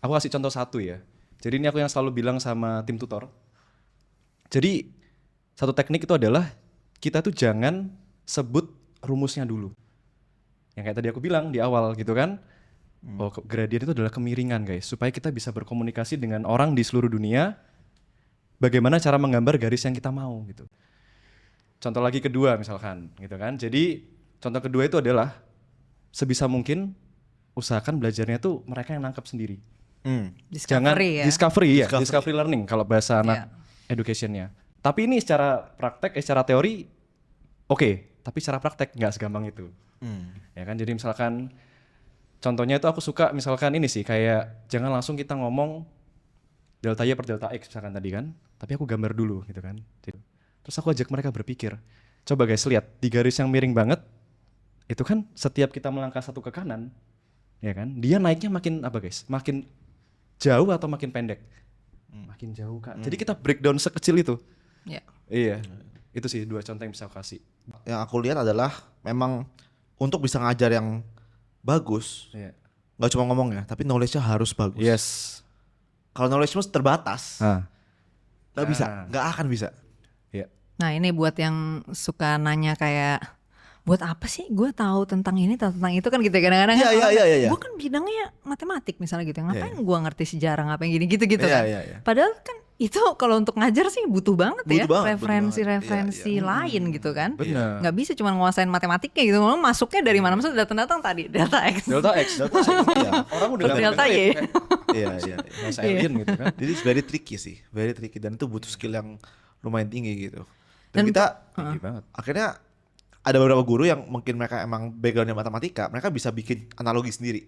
Aku kasih contoh satu ya. Jadi ini aku yang selalu bilang sama tim tutor. Jadi satu teknik itu adalah kita tuh jangan sebut rumusnya dulu. Yang kayak tadi aku bilang di awal gitu kan. Oh, gradient itu adalah kemiringan guys. Supaya kita bisa berkomunikasi dengan orang di seluruh dunia. Bagaimana cara menggambar garis yang kita mau gitu. Contoh lagi kedua misalkan gitu kan. Jadi contoh kedua itu adalah sebisa mungkin usahakan belajarnya tuh mereka yang nangkep sendiri. Jangan Discovery ya. discovery learning kalau bahasa anak educationnya. Tapi ini secara praktek, secara teori oke, tapi secara praktek nggak segampang itu. Ya kan, jadi misalkan contohnya itu aku suka misalkan ini sih kayak jangan langsung kita ngomong delta Y per delta X misalkan tadi kan, tapi aku gambar dulu gitu kan. Terus aku ajak mereka berpikir. Coba guys lihat di garis yang miring banget itu kan setiap kita melangkah satu ke kanan, ya kan, dia naiknya makin apa guys? Makin jauh atau makin pendek? Makin jauh Kak. Jadi kita breakdown sekecil itu. Ya. Iya. Itu sih dua contoh yang bisa aku kasih. Yang aku lihat adalah memang untuk bisa ngajar yang bagus, Iya. nggak cuma ngomong ya, tapi knowledge-nya harus bagus. Yes. Kalau knowledge-mu terbatas, nggak bisa, Ah. nggak akan bisa. Iya. Nah ini buat yang suka nanya kayak buat apa sih gue tahu tentang ini tahu tentang itu kan gitu ya kadang-kadang Iya, kan iya, iya, iya. gue kan bidangnya matematik misalnya gitu ngapain Iya. gue ngerti sejarah ngapain gini gitu Iya, kan iya, iya. padahal kan itu kalau untuk ngajar sih butuh banget ya Butuh banget, referensi-referensi butuh banget. lain gitu kan Benar. nggak bisa cuma nguasain matematiknya gitu ngomong masuknya dari mana maksudnya datang-datang tadi delta X Delta X. Iya. Orang udah nggak Delta ngerti, Y. kayak Iya, iya. bahasa alien gitu kan. Jadi it's very tricky sih, very tricky dan itu butuh skill yang lumayan tinggi gitu. Dan- Dan kita Tinggi banget. akhirnya ada beberapa guru yang mungkin mereka emang backgroundnya matematika, mereka bisa bikin analogi sendiri.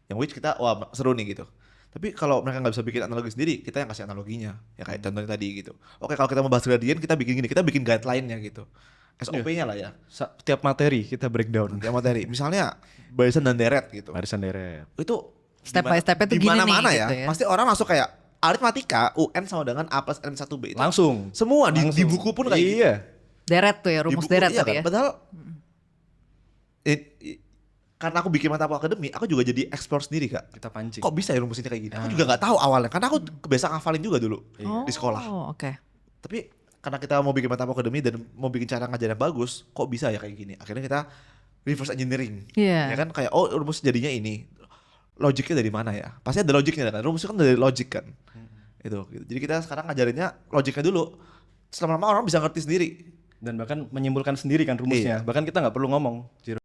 Yang which kita wah seru nih gitu. Tapi kalau mereka nggak bisa bikin analogi sendiri, kita yang kasih analoginya. Ya kayak contohnya tadi gitu. Oke kalau kita mau bahas gradient, kita bikin gini, kita bikin guideline-nya gitu. SOP-nya lah ya. Setiap materi kita breakdown. Tiap materi. Misalnya barisan dan deret gitu. Barisan deret. Itu Step by step-nya tuh di gini nih, mana-mana ya. gitu ya. Pasti orang masuk kayak aritmatika UN sama dengan A plus N1B. Itu Langsung. semua di Langsung. buku pun kayak gitu. Iya. deret tuh ya Di rumus buku, deret iya tadi kan? ya Padahal karena aku bikin mata aku akademi, aku juga jadi explore sendiri Kak. Kita pancing. Kok bisa ya rumusnya kayak gini? Aku juga nggak tahu awalnya, karena aku kebiasaan ngafalin juga dulu di sekolah. Oh, oke. Tapi karena kita mau bikin mata akademi dan mau bikin cara ngajar yang bagus, kok bisa ya kayak gini? Akhirnya kita reverse engineering. Iya. Ya kan kayak oh rumus jadinya ini. Logiknya dari mana ya? Pasti ada logiknya kan. Rumusnya kan dari logik kan. Itu gitu. Jadi kita sekarang ngajarinnya logiknya dulu. Selama-lama orang bisa ngerti sendiri. Dan bahkan menyimpulkan sendiri kan rumusnya. Bahkan kita nggak perlu ngomong.